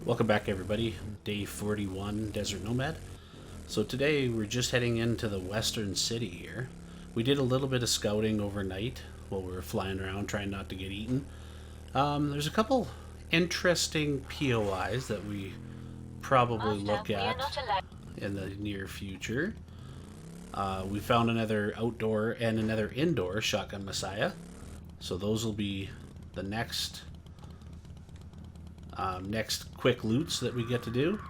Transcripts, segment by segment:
Welcome back everybody, day 41 Desert Nomad. So today we're just heading into the western city here. We did a little bit of scouting overnight while we were flying around trying not to get eaten. There's a couple interesting POIs that we probably look at in the near future. We found another outdoor and another indoor shotgun messiah. So those will be the next quick loots that we get to do.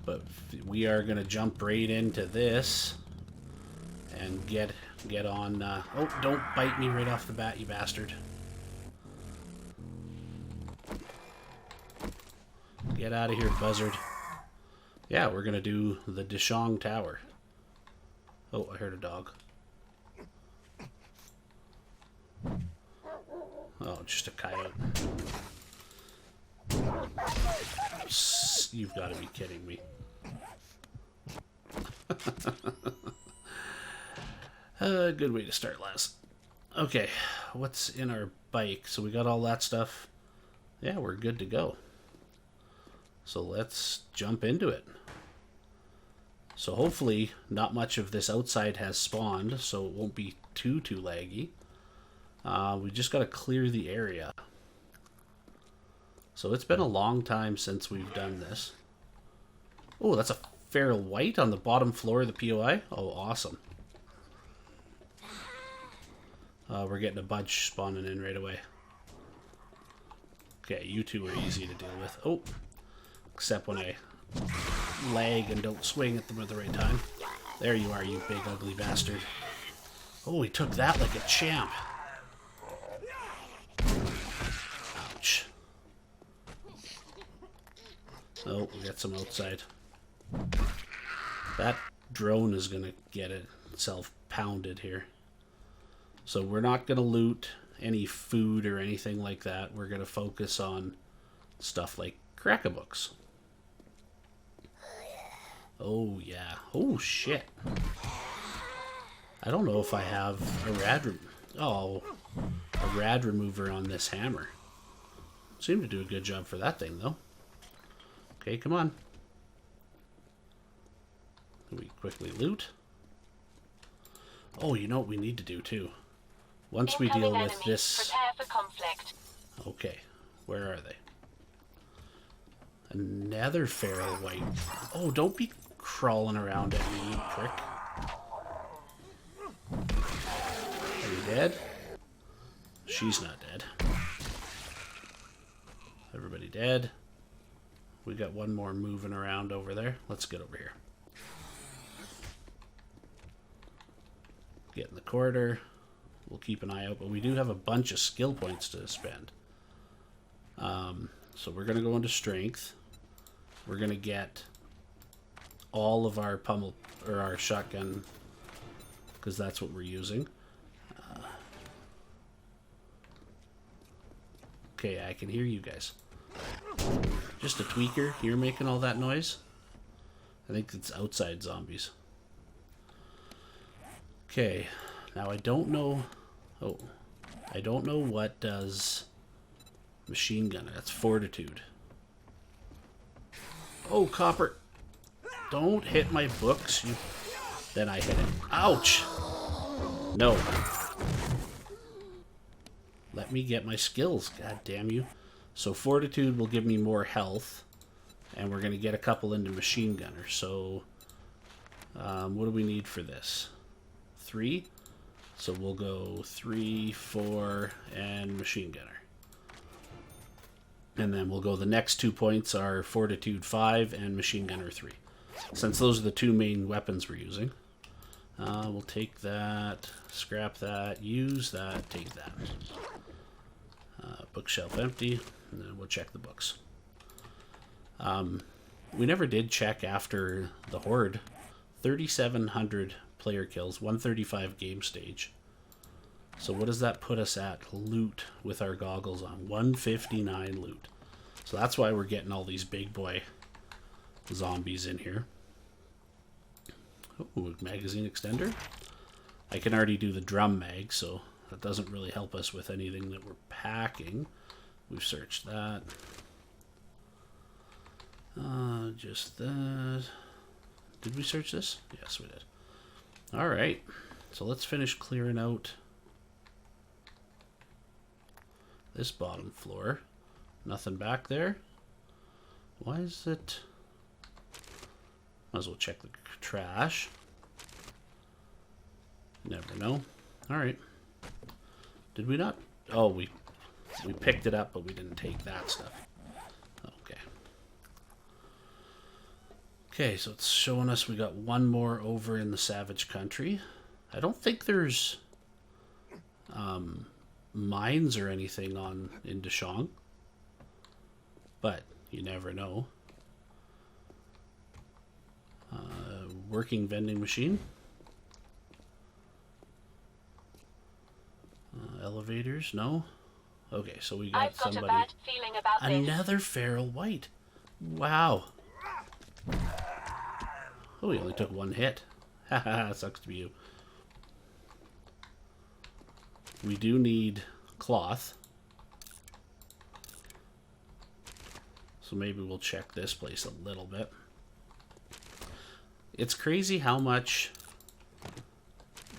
But we are going to jump right into this and get on. Oh, don't bite me right off the bat, you bastard. Get out of here, buzzard. Yeah, we're going to do the Dishong Tower. Oh, I heard a dog. Oh, just a coyote. You've got to be kidding me. Good way to start, lass. Okay, what's in our bike? So we got all that stuff. Yeah, we're good to go. So let's jump into it. So hopefully not much of this outside has spawned, so it won't be too laggy. We just got to clear the area. So it's been a long time since we've done this. Oh, that's a feral white on the bottom floor of the POI. Oh, awesome. We're getting a bunch spawning in right away. Okay, you two are easy to deal with. Oh, except when I lag and don't swing at them at the right time. There you are, you big ugly bastard. Oh, he took that like a champ. Ouch. Oh, we got some outside. That drone is going to get itself pounded here. So we're not going to loot any food or anything like that. We're going to focus on stuff like crack-a-books. Oh, yeah. Oh, shit. I don't know if I have a rad remover on this hammer. Seemed to do a good job for that thing, though. Okay, come on. We quickly loot. Oh, you know what we need to do, too? Once we deal with this... Prepare for conflict. Okay, where are they? Another feral white. Oh, don't be crawling around at me, you prick. Are you dead? She's not dead. Everybody dead. We got one more moving around over there. Let's get over here. Get in the corridor. We'll keep an eye out, but we do have a bunch of skill points to spend. So we're going to go into strength. We're going to get all of our pummel, or our shotgun, because that's what we're using. Okay, I can hear you guys. Just a tweaker. You're making all that noise? I think it's outside zombies. Okay, now I don't know... Oh, I don't know what does machine gun. That's fortitude. Oh, copper. Don't hit my books. You. Then I hit it. Ouch! No. Let me get my skills. God damn you. So fortitude will give me more health. And we're going to get a couple into machine gunner. So what do we need for this? 3? So we'll go 3, 4, and machine gunner. And then we'll go, the next 2 points are fortitude 5 and machine gunner 3. Since those are the 2 main weapons we're using. We'll take that, scrap that, use that, take that. Bookshelf empty, and then we'll check the books. We never did check after the horde. 3,700 player kills, 135 game stage. So what does that put us at loot with our goggles on? 159 loot. So that's why we're getting all these big boy zombies in here. Ooh, magazine extender. I can already do the drum mag, so that doesn't really help us with anything that we're packing. We've searched that. Just that. Did we search this? Yes, we did. Alright. So let's finish clearing out this bottom floor. Nothing back there. Why is it... Might as well check the trash. Never know. Alright. Did we not? Oh, we picked it up, but we didn't take that stuff. Okay. Okay, so it's showing us we got one more over in the Savage Country. I don't think there's mines or anything in Dishong, but you never know. Working vending machine. Elevators, no. Okay, so we got I've got somebody. a bad feeling about Another feral white. Wow. Oh, he only took one hit. Haha, sucks to be you. We do need cloth. So maybe we'll check this place a little bit. It's crazy how much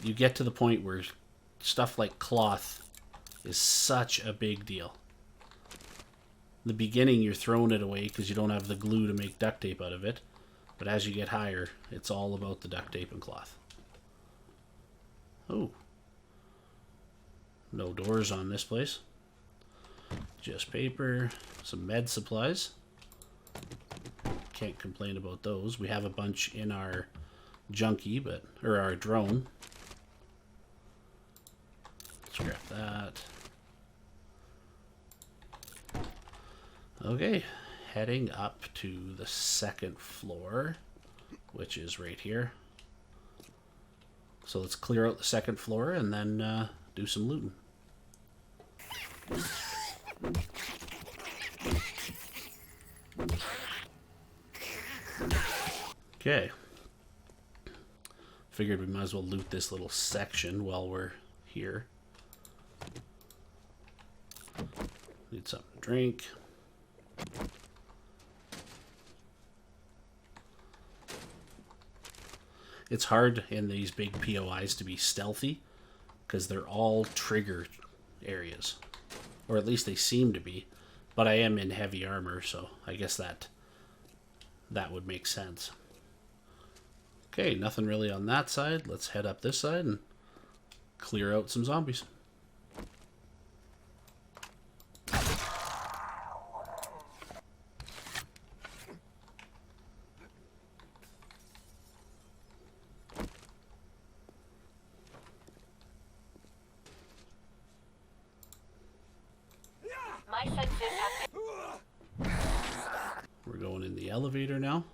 you get to the point where stuff like cloth is such a big deal. In the beginning, you're throwing it away because you don't have the glue to make duct tape out of it. But as you get higher, it's all about the duct tape and cloth. Oh. No doors on this place. Just paper, some med supplies. Can't complain about those. We have a bunch in our junkie, or our drone. Scrap that. Okay, heading up to the second floor, which is right here. So let's clear out the second floor and then do some looting. Okay. Figured we might as well loot this little section while we're here. Need something to drink. It's hard in these big POIs to be stealthy because they're all trigger areas. Or at least they seem to be. But I am in heavy armor, so I guess that would make sense. Okay, nothing really on that side. Let's head up this side and clear out some zombies. My senses have We're going in the elevator now.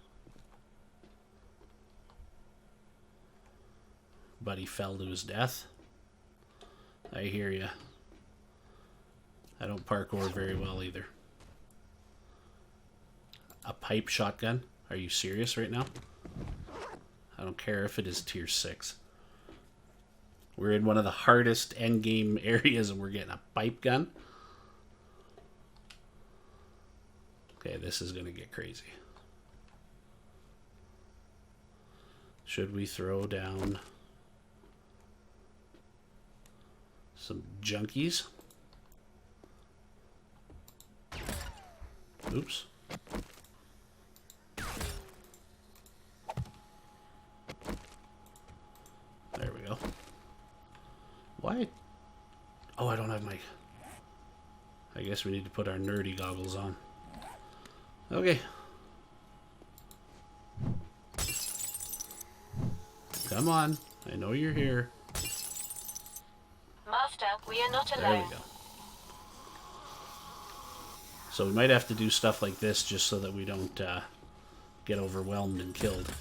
Buddy fell to his death. I hear ya. I don't parkour very well either. A pipe shotgun? Are you serious right now? I don't care if it is tier 6. We're in one of the hardest endgame areas and we're getting a pipe gun? Okay, this is going to get crazy. Should we throw down some junkies? Oops. There we go. Why? Oh, I don't have my... I guess we need to put our nerdy goggles on. Okay. Come on. I know you're here. Master, we are not There alone. we go. So we might have to do stuff like this just so that we don't get overwhelmed and killed.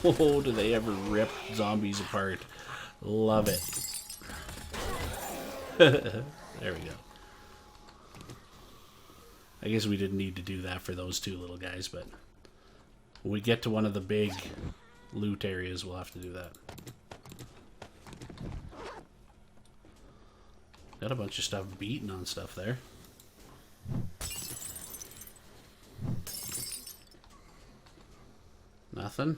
Oh, do they ever rip zombies apart? Love it. There we go. I guess we didn't need to do that for those two little guys, but when we get to one of the big loot areas, we'll have to do that. Got a bunch of stuff beaten on stuff there. Nothing.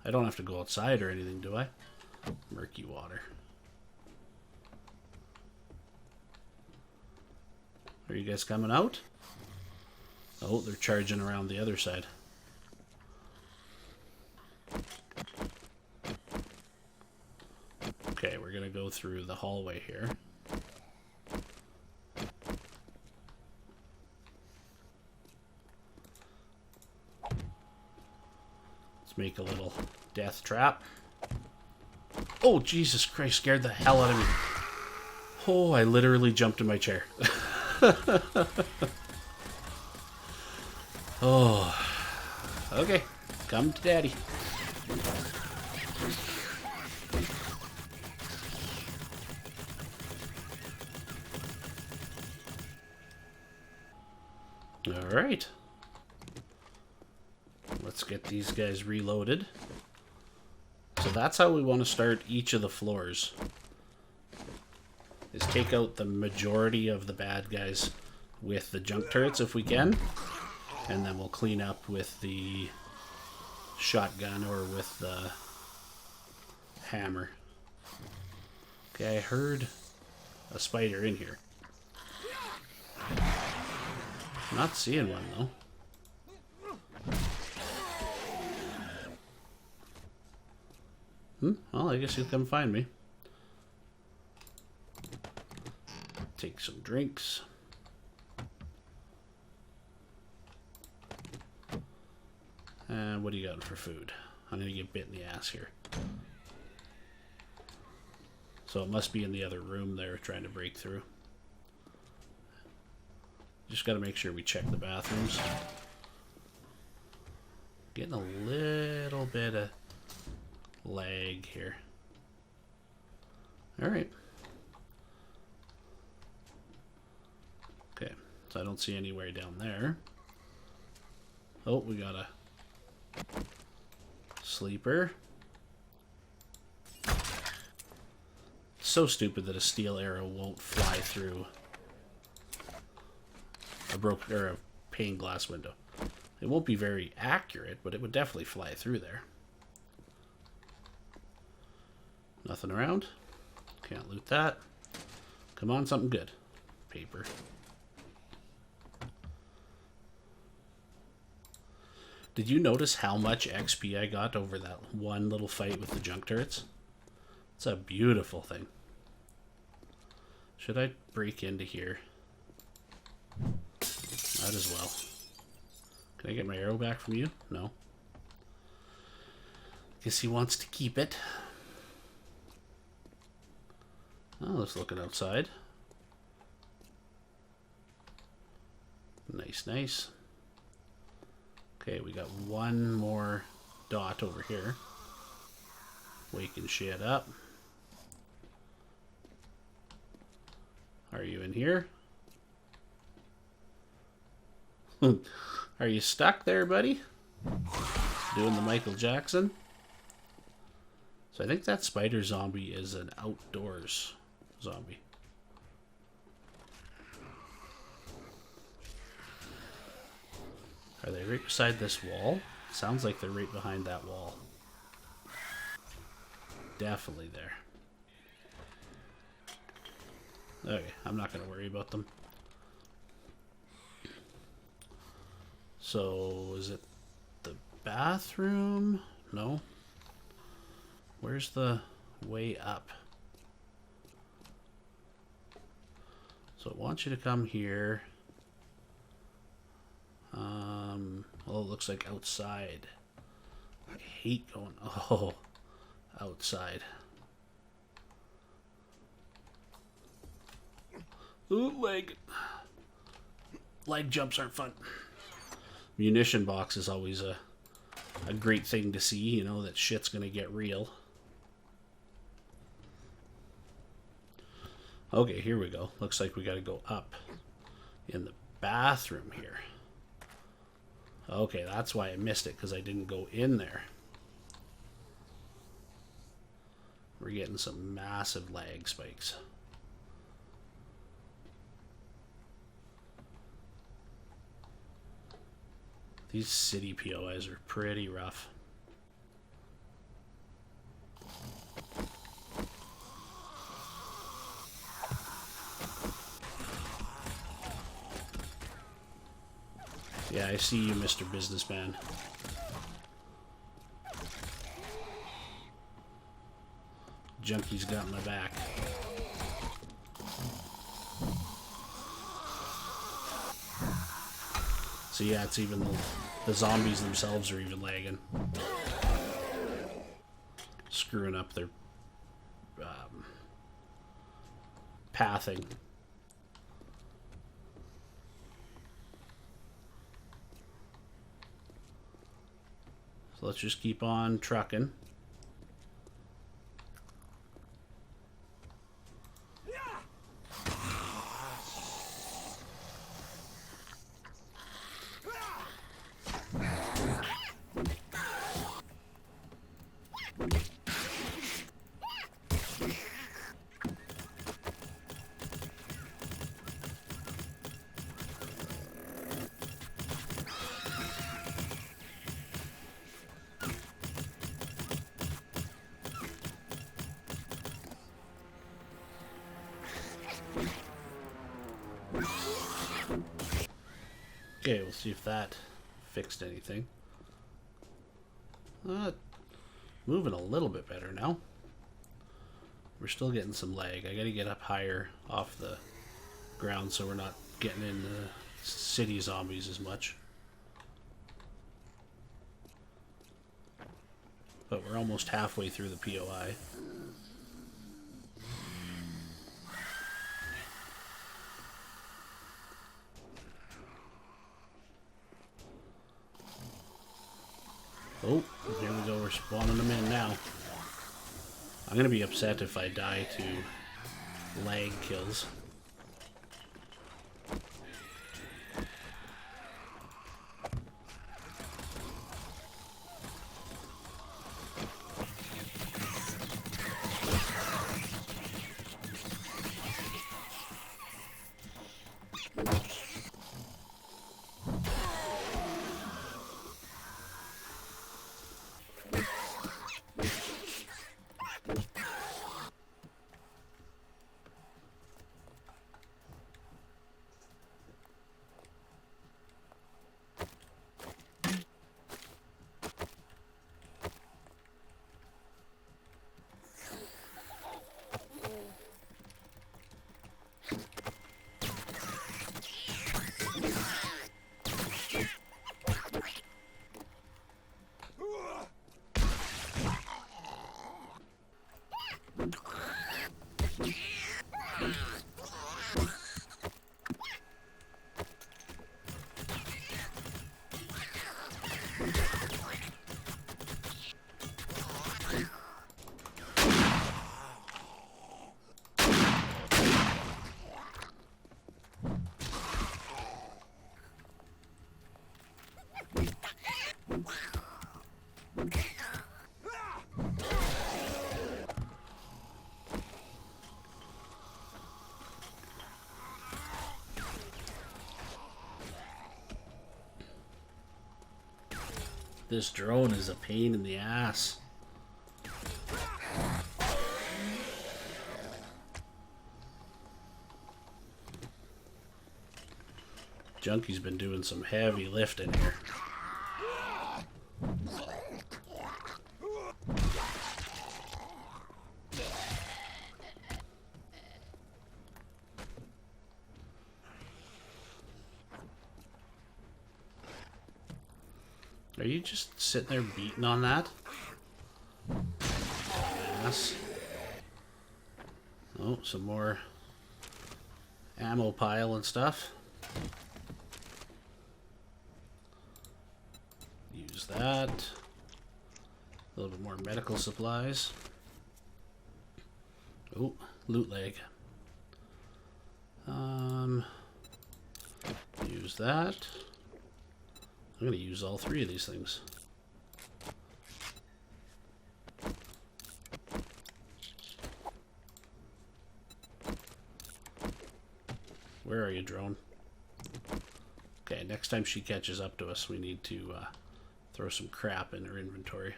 I don't have to go outside or anything, do I? Murky water. Are you guys coming out? Oh, they're charging around the other side. Okay, we're gonna go through the hallway here. Let's make a little death trap. Oh, Jesus Christ, scared the hell out of me. Oh, I literally jumped in my chair. Oh, okay, come to daddy. All right, let's get these guys reloaded. So that's how we want to start each of the floors, is take out the majority of the bad guys with the junk turrets if we can, and then we'll clean up with the shotgun or with the hammer. Okay, I heard a spider in here. Not seeing one though. Well, I guess you'll come find me. Take some drinks. And what do you got for food? I'm gonna get bit in the ass here. So it must be in the other room there trying to break through. Just gotta make sure we check the bathrooms. Getting a little bit of lag here. Alright. Okay, so I don't see anywhere down there. Oh, we got a sleeper. So stupid that a steel arrow won't fly through a broken or a pane glass window. It won't be very accurate, but it would definitely fly through there. Nothing around. Can't loot that. Come on, something good. Paper. Did you notice how much XP I got over that one little fight with the junk turrets? It's a beautiful thing. Should I break into here? Might as well. Can I get my arrow back from you? No. Guess he wants to keep it. Oh, let's look at outside. Nice, nice. Okay, we got one more dot over here. Waking shit up. Are you in here? Are you stuck there, buddy? Doing the Michael Jackson? So I think that spider zombie is an outdoors zombie. Are they right beside this wall? Sounds like they're right behind that wall. Definitely there. Okay, I'm not going to worry about them. So, is it the bathroom? No. Where's the way up? So it wants you to come here. Well, it looks like outside. I hate going, outside. Ooh, leg. Leg jumps aren't fun. Munition box is always a great thing to see, you know, that shit's gonna get real. Okay, here we go. Looks like we gotta go up in the bathroom here. Okay, that's why I missed it, because I didn't go in there. We're getting some massive lag spikes. These city POIs are pretty rough. Yeah, I see you, Mr. Businessman. Junkie's got my back. So yeah, it's even the zombies themselves are even lagging. Screwing up their pathing. So let's just keep on trucking. Okay, we'll see if that fixed anything. Moving a little bit better now. We're still getting some lag. I gotta get up higher off the ground so we're not getting in the city zombies as much. But we're almost halfway through the POI. Oh, here we go, we're spawning them in now. I'm gonna be upset if I die to lag kills. This drone is a pain in the ass. Junkie's been doing some heavy lifting here. Are you just sitting there beating on that? Yes. Oh, some more ammo pile and stuff. Use that. A little bit more medical supplies. Oh, loot leg. Use that. I'm going to use all three of these things. Where are you, drone? Okay, next time she catches up to us, we need to throw some crap in her inventory.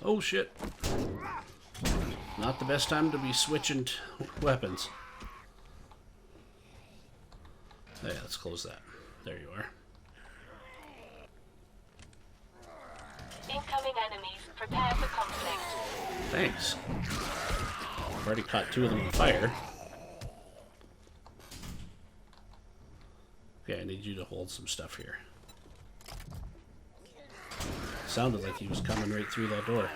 Oh shit! Not the best time to be switching weapons. Yeah, let's close that. There you are. Incoming enemies. Prepare for conflict. Thanks. I've already caught 2 of them on fire. Okay, I need you to hold some stuff here. Sounded like he was coming right through that door.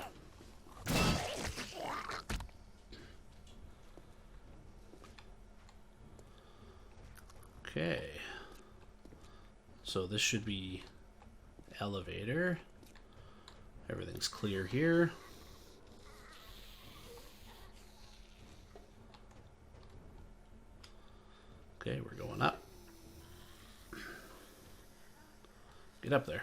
Okay. So this should be elevator. Everything's clear here. Okay, we're going up. Get up there.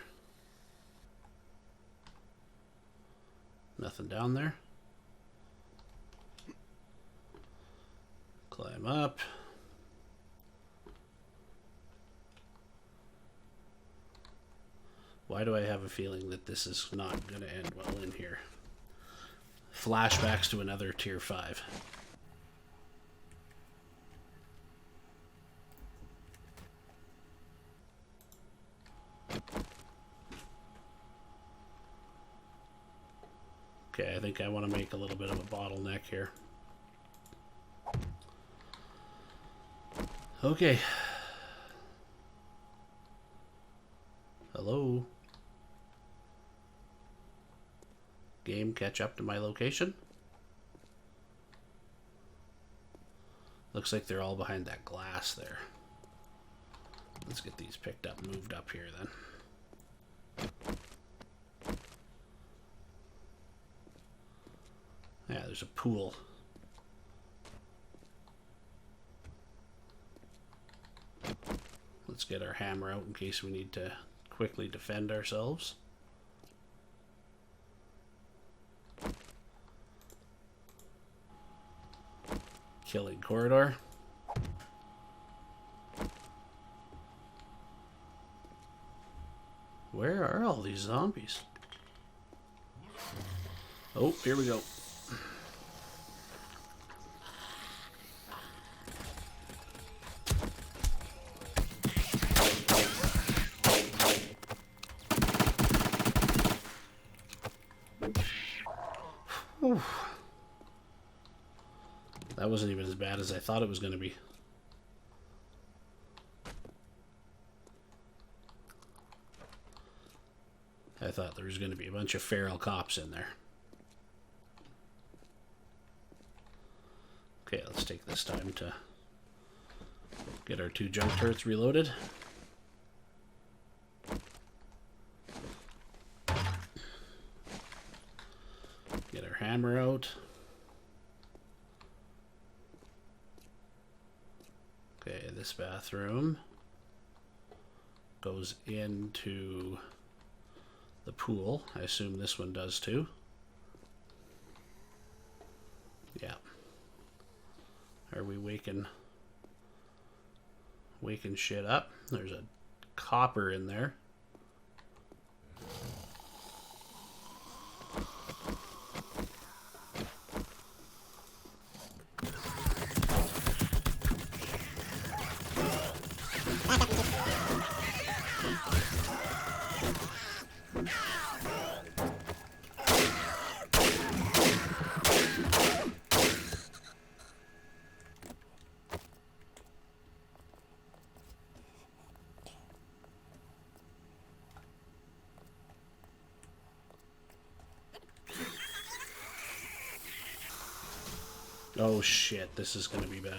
Nothing down there. Climb up. Why do I have a feeling that this is not going to end well in here? Flashbacks to another tier 5. Okay, I think I want to make a little bit of a bottleneck here. Okay. Hello? Game, catch up to my location? Looks like they're all behind that glass there. Let's get these picked up, moved up here then. Yeah, there's a pool. Let's get our hammer out in case we need to quickly defend ourselves. Killing corridor. Where are all these zombies? Oh, here we go. Whew. That wasn't even as bad as I thought it was going to be. I thought there was going to be a bunch of feral cops in there. Okay, let's take this time to get our 2 junk turrets reloaded. Get our hammer out. Okay, this bathroom goes into the pool. I assume this one does too. Yeah. Are we waking shit up? There's a copper in there. Oh shit, this is gonna be bad.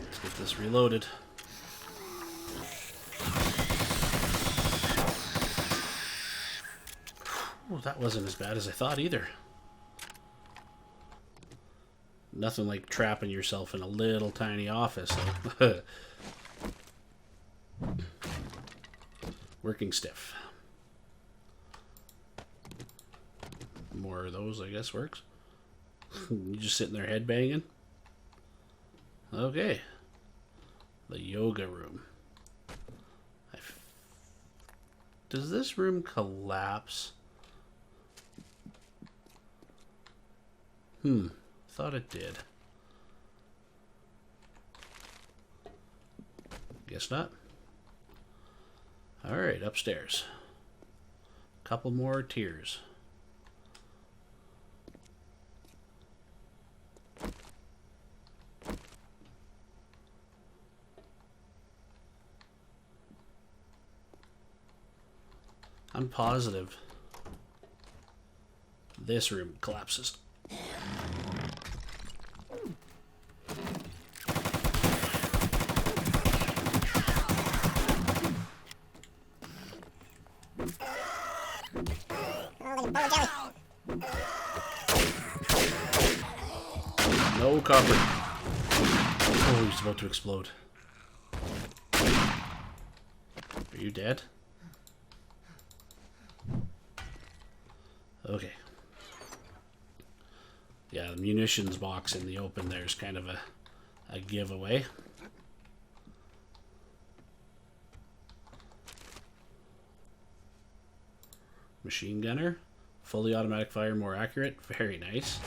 Let's get this reloaded. Oh, that wasn't as bad as I thought either. Nothing like trapping yourself in a little tiny office, though. Working stiff. More of those, I guess, works. You just sitting there headbanging? Okay. The yoga room. Does this room collapse? Thought it did. Guess not. Alright, upstairs. Couple more tiers. I'm positive this room collapses. No copper. Oh, he's about to explode. Are you dead? Okay. Yeah, the munitions box in the open there's kind of a giveaway. Machine gunner. Fully automatic fire, more accurate. Very nice.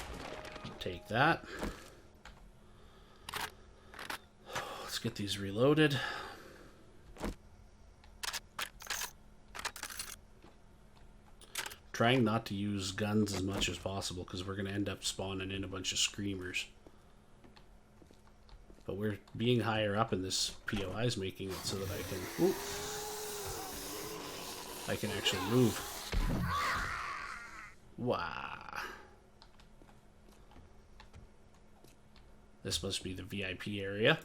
Take that. Let's get these reloaded. Trying not to use guns as much as possible because we're going to end up spawning in a bunch of screamers. But we're being higher up in this POIs making it so that I can actually move. Wow. This must be the VIP area.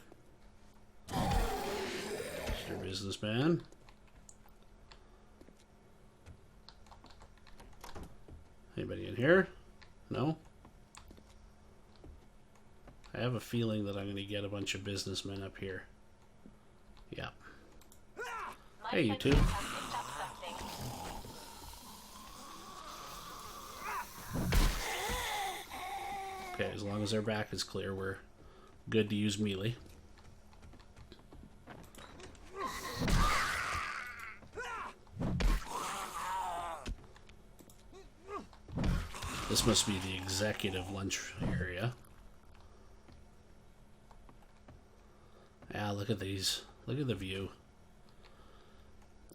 Mr. Businessman. Anybody in here? No? I have a feeling that I'm going to get a bunch of businessmen up here. Yeah. Hey, you two. Okay, as long as their back is clear, we're good to use melee. This must be the executive lunch area. Ah, look at these. Look at the view.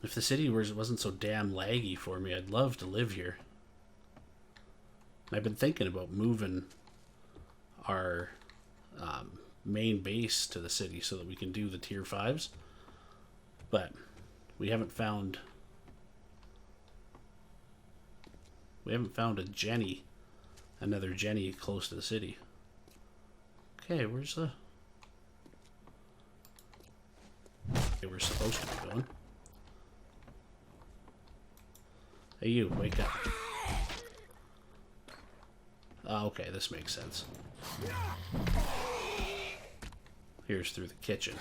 If the city wasn't so damn laggy for me, I'd love to live here. I've been thinking about moving our main base to the city so that we can do the tier 5s. But we haven't found a another Jenny close to the city. Okay, where's the... Okay, we're supposed to be going. Hey, you, wake up. Oh, okay, this makes sense. Here's through the kitchen.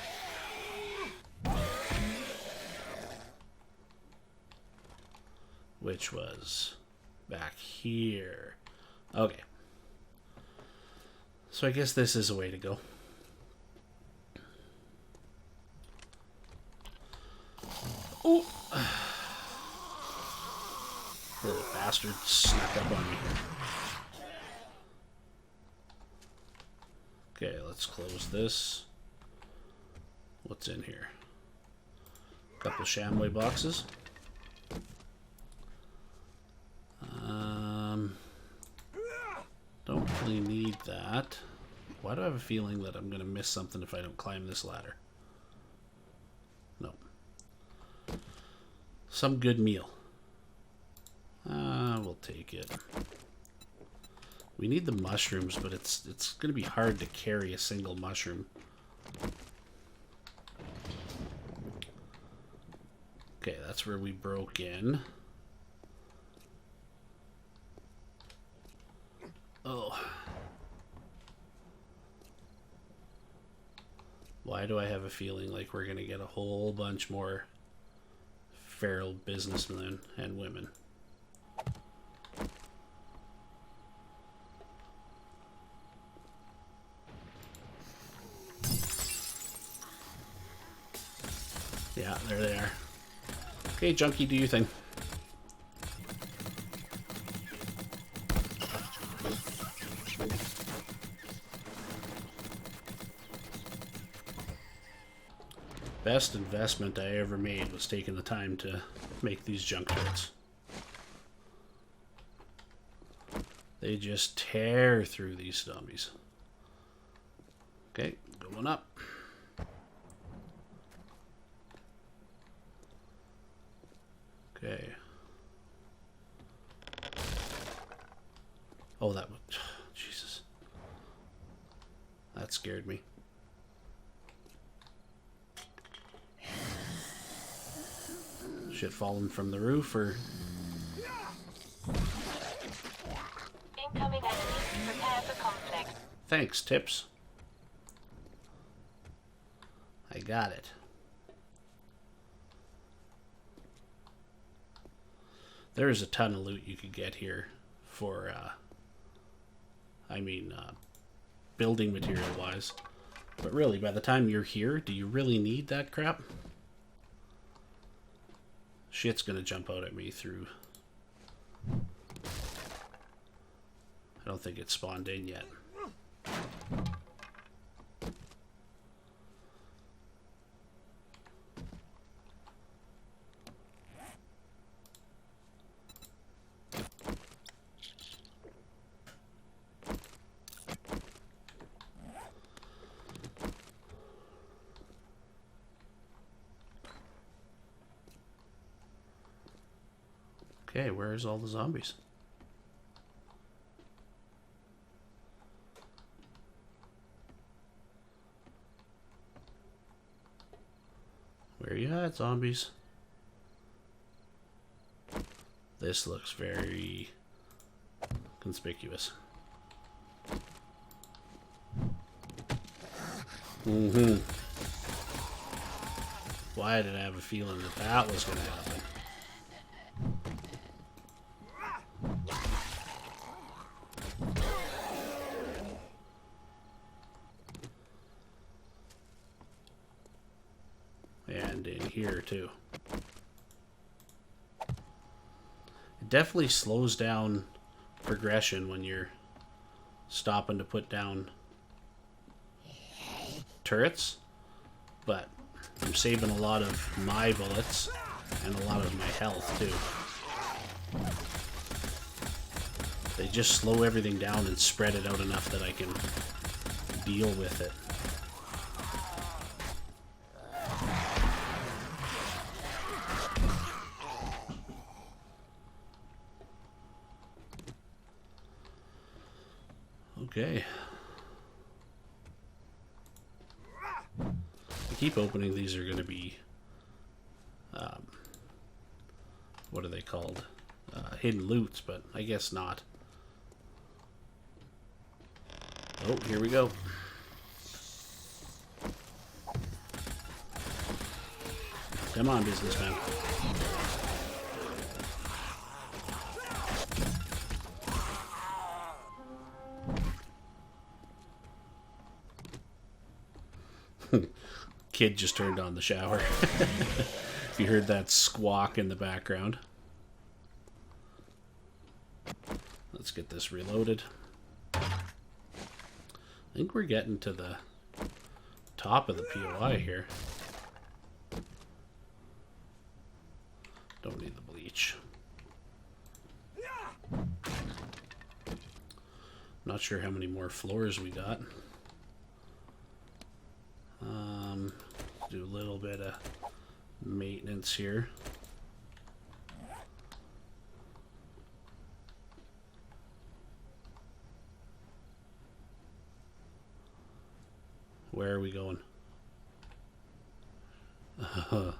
Which was back here. Okay. So I guess this is a way to go. Oh! Little bastard snuck up on me. Okay, let's close this. What's in here? Couple Shamway boxes. Don't really need that. Why do I have a feeling that I'm going to miss something if I don't climb this ladder? No. Some good meal. We'll take it. We need the mushrooms, but it's going to be hard to carry a single mushroom. Okay, that's where we broke in. Oh. Why do I have a feeling like we're going to get a whole bunch more feral businessmen and women? Yeah, there they are. Okay, Junkie, do your thing. Best investment I ever made was taking the time to make these junk turrets. They just tear through these zombies. Okay, going up. Okay. Oh, that was... Jesus. That scared me. Shit falling from the roof, or... Incoming enemy. Prepare for conflict. Thanks, Tips. I got it. There is a ton of loot you could get here for, building material-wise. But really, by the time you're here, do you really need that crap? Shit's gonna jump out at me through... I don't think it's spawned in yet. Okay, where's all the zombies? Where you at, zombies? This looks very conspicuous. Mm-hmm. Why did I have a feeling that that was going to happen? And in here too. It definitely slows down progression when you're stopping to put down turrets, but I'm saving a lot of my bullets and a lot of my health too. They just slow everything down and spread it out enough that I can deal with it. Okay. I keep opening these are going to be, what are they called? Hidden loots, but I guess not. Oh, here we go. Come on, businessman. Kid just turned on the shower. If you heard that squawk in the background. Let's get this reloaded. I think we're getting to the top of the POI here. Don't need the bleach. Not sure how many more floors we got. Do a little bit of maintenance here. Where are we going? I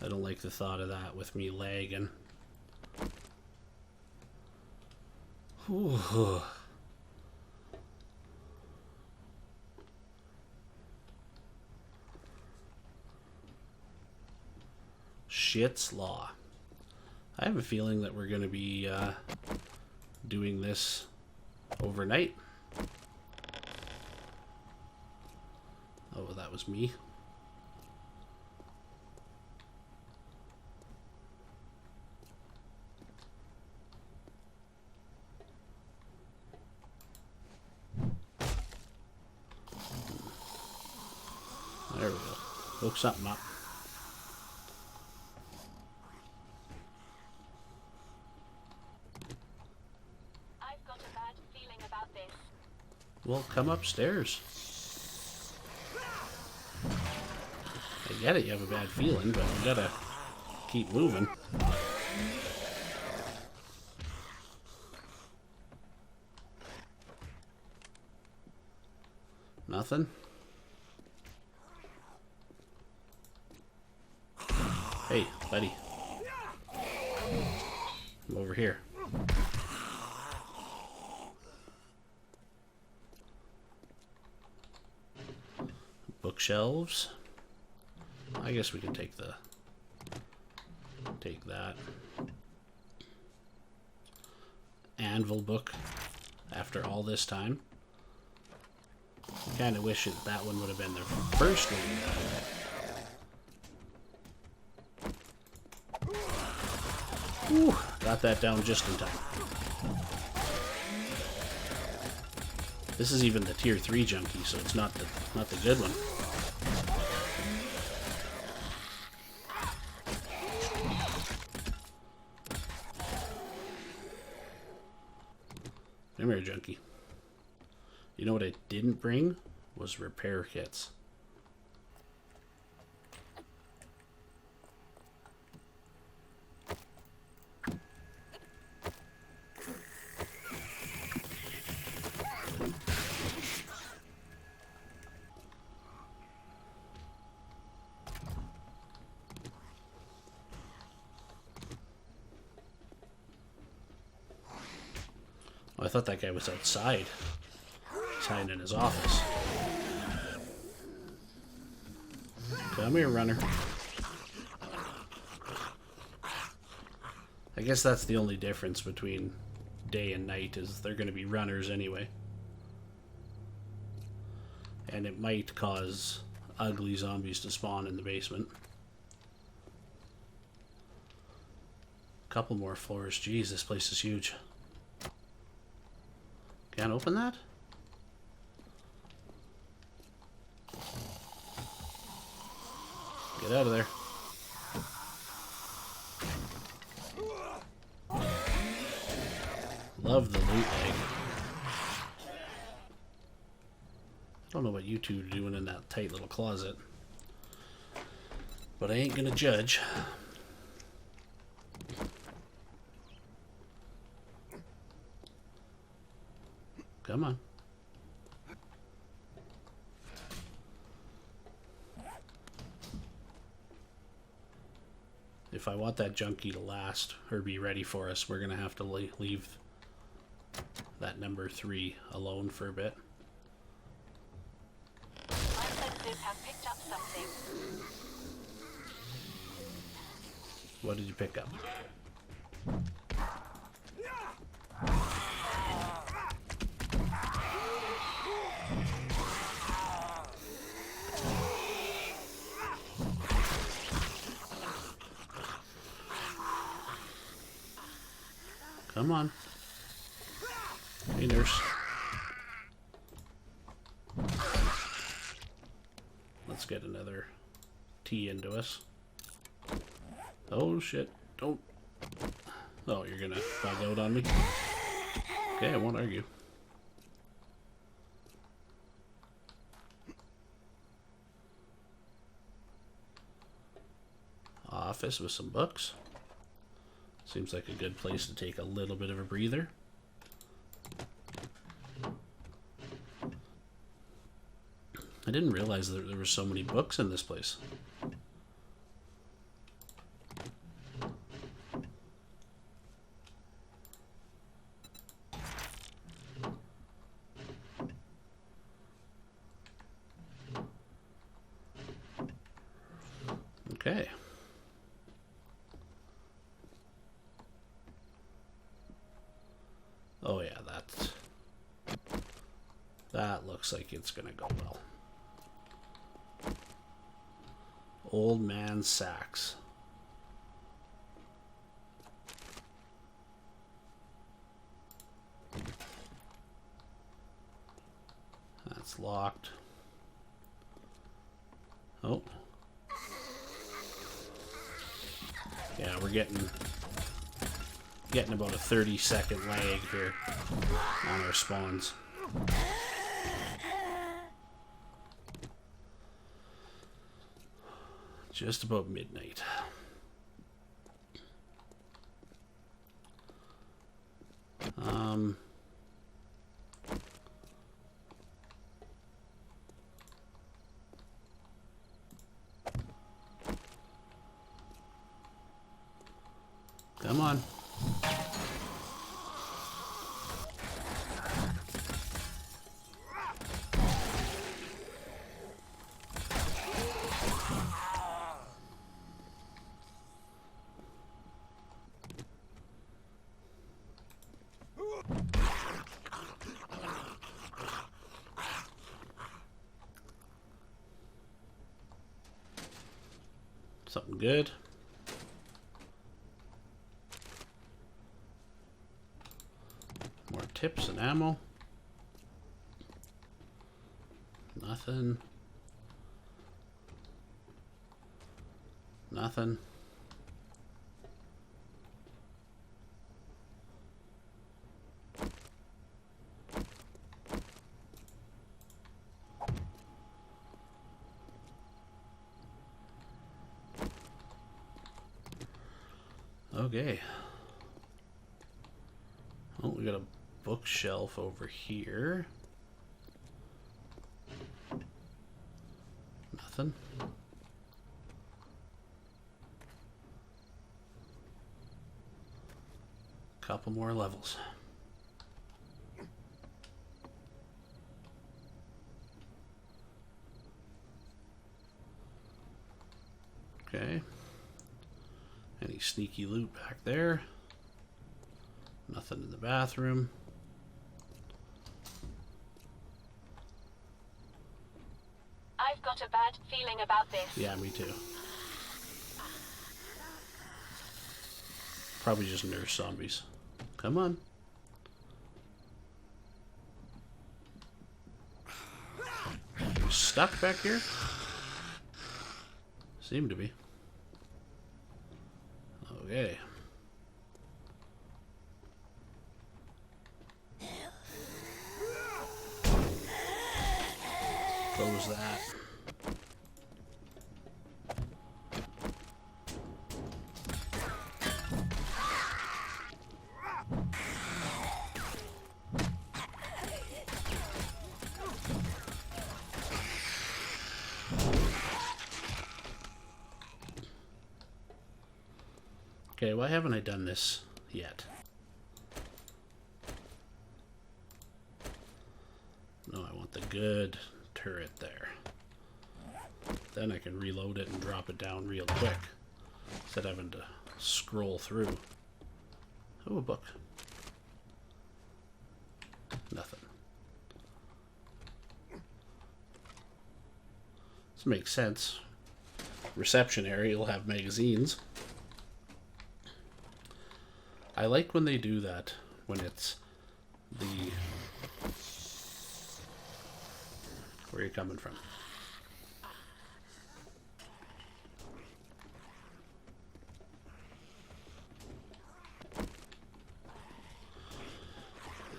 don't like the thought of that with me lagging. Ooh. Shit's law. I have a feeling that we're going to be doing this overnight. Oh, that was me. There we go. Hook something up. I've got a bad feeling about this. Well, come upstairs. I get it, you have a bad feeling, but you gotta keep moving. Nothing? Hey, buddy. I'm over here. Bookshelves. I guess we can take that. Anvil book after all this time. Kind of wish that one would have been the first one. Ooh, got that down just in time. This is even the tier 3 junkie, so it's not the good one. Come here, junkie. You know what I didn't bring? Was repair kits. Oh, I thought that guy was outside. He's hiding in his office. Come here, runner. I guess that's the only difference between day and night, is they're going to be runners anyway. And it might cause ugly zombies to spawn in the basement. Couple more floors. Jeez, this place is huge. Can't open that? Get out of there. Love the loot leg. I don't know what you two are doing in that tight little closet, but I ain't gonna judge. Come on. If I want that junkie to last or be ready for us, we're gonna have to leave that number 3 alone for a bit. My senses have picked up something. What did you pick up? Come on. Hey, nurse. Let's get another tea into us. Oh, shit. Don't. Oh, you're gonna bug out on me? Okay, I won't argue. Office with some books. Seems like a good place to take a little bit of a breather. I didn't realize that there were so many books in this place. Okay. Oh yeah, that looks like it's gonna go well. Old man sacks. That's locked. Oh. Yeah, we're getting about a 30-second lag here on our spawns. Just about midnight. Come on. Something good. More tips and ammo. Nothing. Nothing. Okay. Oh, we got a bookshelf over here. Nothing. Couple more levels. Okay. Any sneaky loot back there? Nothing in the bathroom. I've got a bad feeling about this. Yeah, me too. Probably just nurse zombies. Come on. You stuck back here? Seem to be. Okay. Close that. Okay, why haven't I done this yet? No, I want the good turret there. Then I can reload it and drop it down real quick instead of having to scroll through. Oh, a book. Nothing. This makes sense. Reception area will have magazines. I like when they do that, when it's the... Where are you coming from?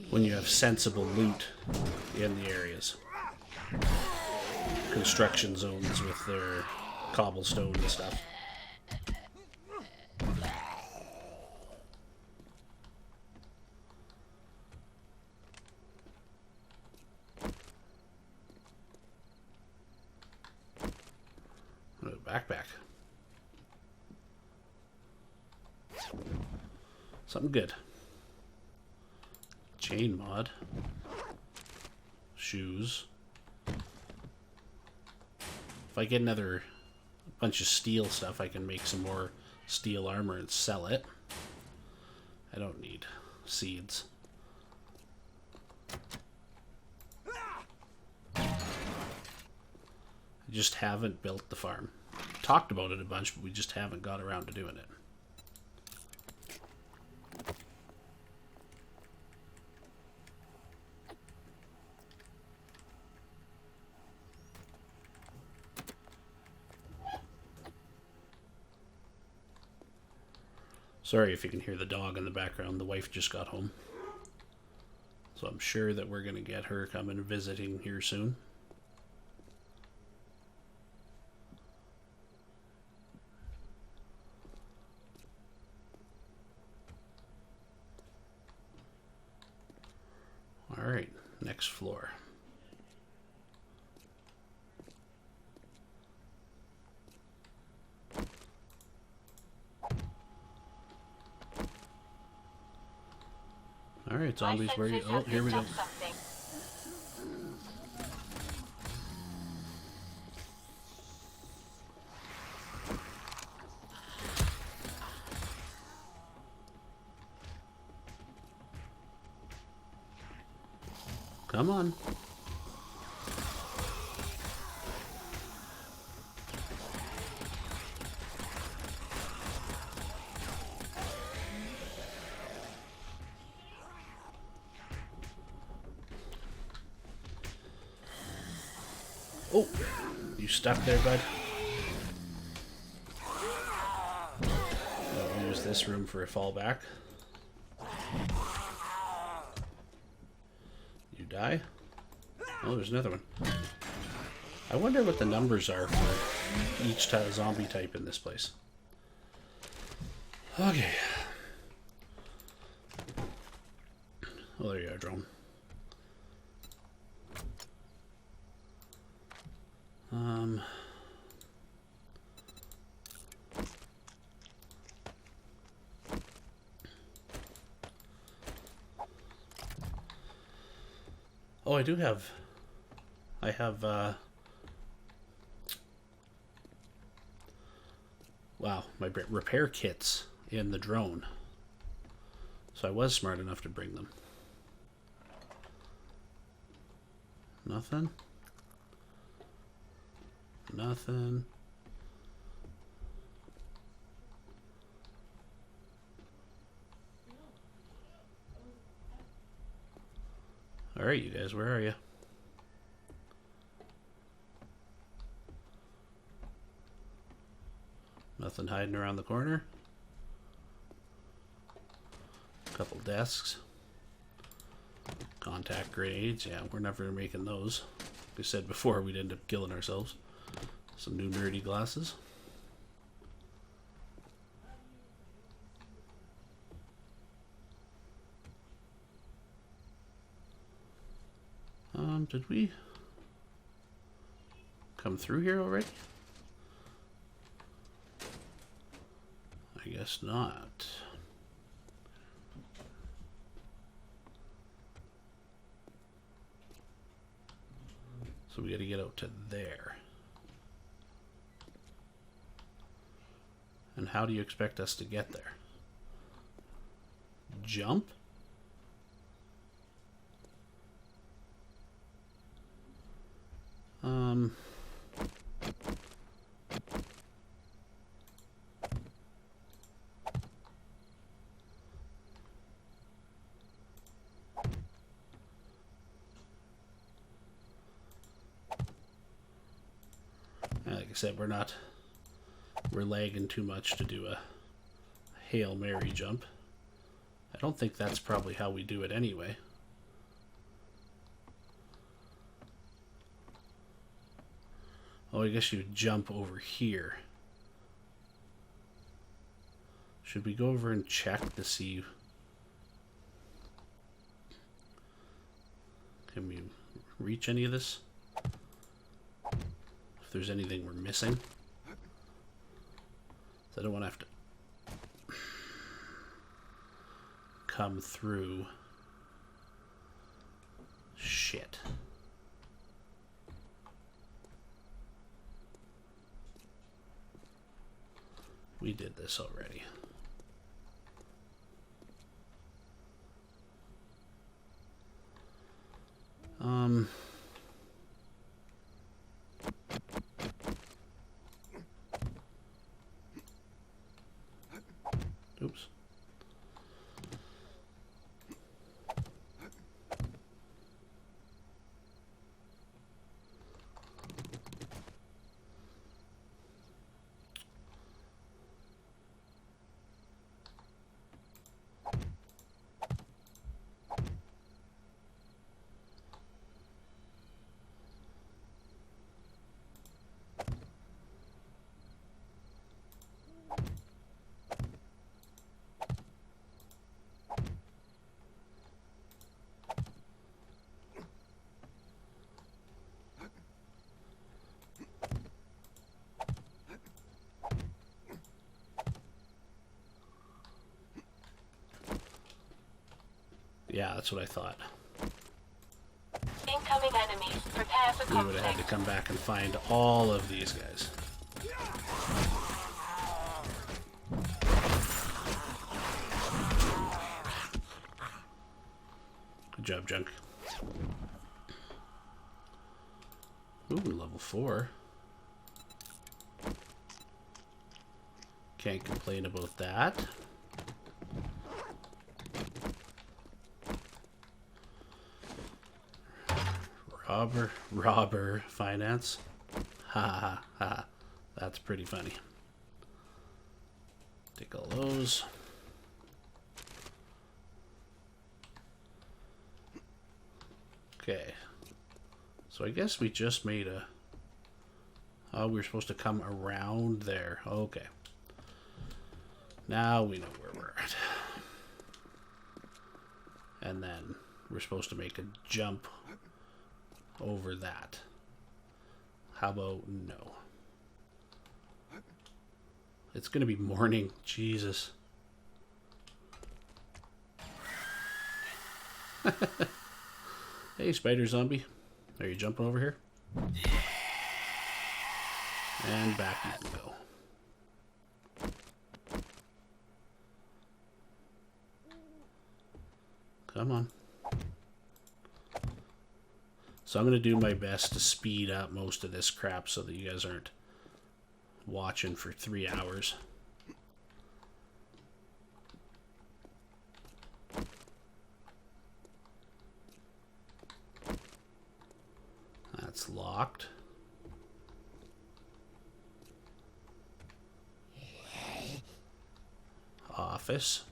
When you have sensible loot in the areas. Construction zones with their cobblestone and stuff. Backpack. Something good. Chain mod. Shoes. If I get another bunch of steel stuff, I can make some more steel armor and sell it. I don't need seeds. I just haven't built the farm. talked about it a bunch, but we just haven't got around to doing it. Sorry if you can hear the dog in the background. The wife just got home. So I'm sure that we're going to get her coming and visiting here soon. All right, next floor. All right, zombies, where are you? Oh, here we go. Come on. Oh, you stuck there, bud? I'll use this room for a fallback. You die? Oh, there's another one. I wonder what the numbers are for each zombie type in this place. Okay. Oh, there you are, drone. Oh, I have, wow, my repair kits in the drone. So I was smart enough to bring them. Nothing. Nothing. All right, you guys, where are you? Nothing hiding around the corner. A couple desks. Contact grenades. Yeah, we're never making those. Like I said before, we'd end up killing ourselves. Some new nerdy glasses. Did we come through here already? I guess not. So we got to get out to there. And how do you expect us to get there? Jump? Like I said, we're lagging too much to do a Hail Mary jump. I don't think that's probably how we do it anyway. Oh, I guess you jump over here. Should we go over and check to see? Can we reach any of this? If there's anything we're missing. So I don't want to have to come through. Shit. We did this already. Oops. Yeah, that's what I thought. Incoming enemies. Prepare for We would have had to conflict. come back and find all of these guys. Good job, Junk. Ooh, level 4. Can't complain about that. Robber finance. Ha ha ha. That's pretty funny. Take all those. Okay. So I guess we just made a... Oh, we were supposed to come around there. Okay. Now we know where we're at. And then we're supposed to make a jump over that. How about no? It's gonna be morning. Jesus. Hey, spider zombie. Are you jumping over here? And back you can go. Come on. So I'm going to do my best to speed up most of this crap so that you guys aren't watching for 3 hours. That's locked. Office.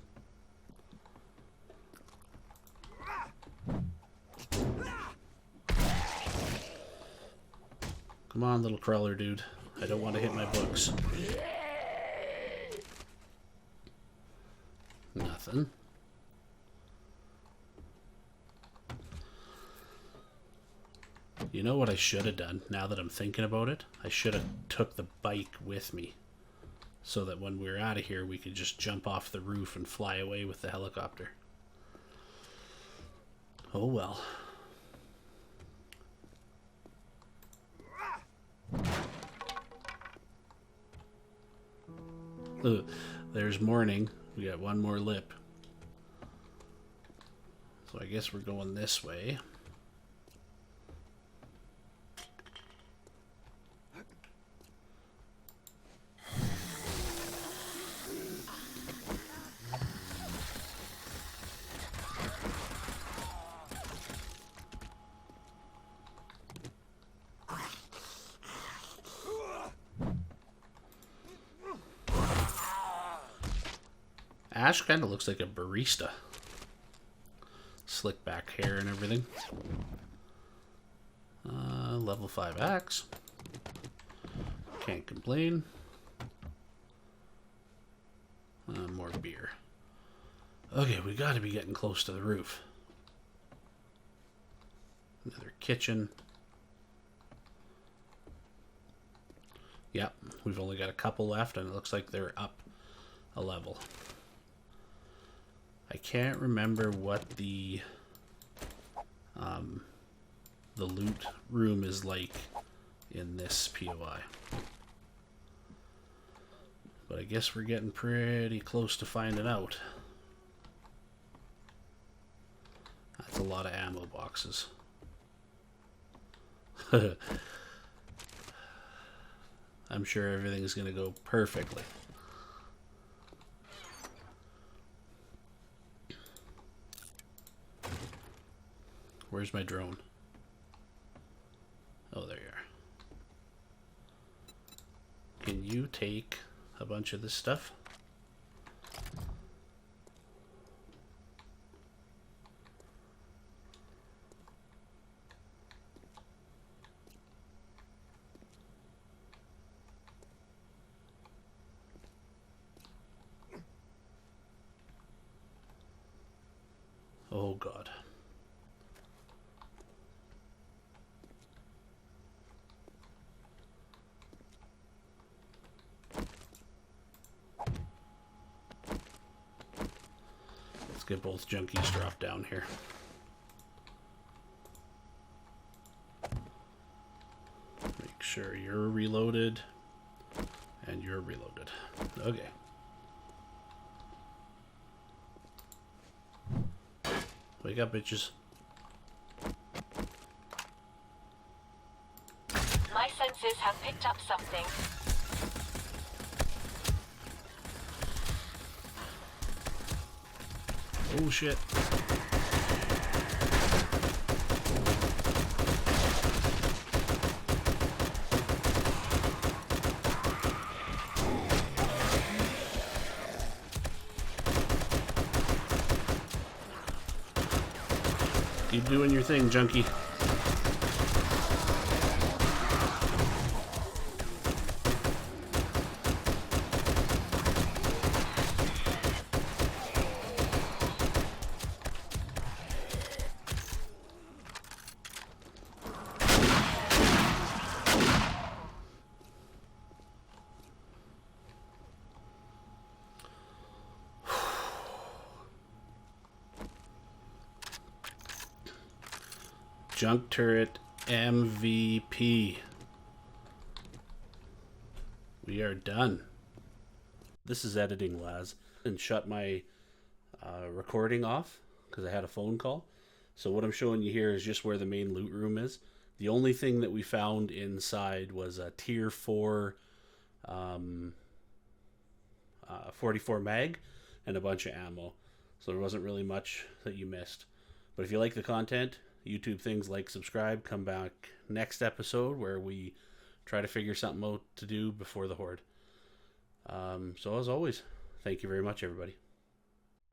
Come on, little crawler dude. I don't want to hit my books. Nothing. You know what I should have done, now that I'm thinking about it? I should have took the bike with me. So that when we're out of here, we could just jump off the roof and fly away with the helicopter. Oh well. Look, there's morning. We got one more lip. So I guess we're going this way. Ash kind of looks like a barista. Slick back hair and everything. Level 5 axe. Can't complain. More beer. Okay, we got to be getting close to the roof. Another kitchen. Yep, we've only got a couple left, and it looks like they're up a level. I can't remember what the loot room is like in this POI. But I guess we're getting pretty close to finding out. That's a lot of ammo boxes. I'm sure everything's going to go perfectly. Where's my drone? Oh, there you are. Can you take a bunch of this stuff? Oh God. Let's get both junkies dropped down here. Make sure you're reloaded and you're reloaded. Okay. Wake up, bitches. My senses have picked up something. Oh shit. Keep doing your thing, junkie. Junk turret MVP. We are done. This is editing, Laz, and shut my recording off because I had a phone call. So what I'm showing you here is just where the main loot room is. The only thing that we found inside was a tier 4 44 mag and a bunch of ammo. So there wasn't really much that you missed. But if you like the content, YouTube things, like, subscribe, come back next episode where we try to figure something out to do before the horde. So as always, thank you very much, everybody.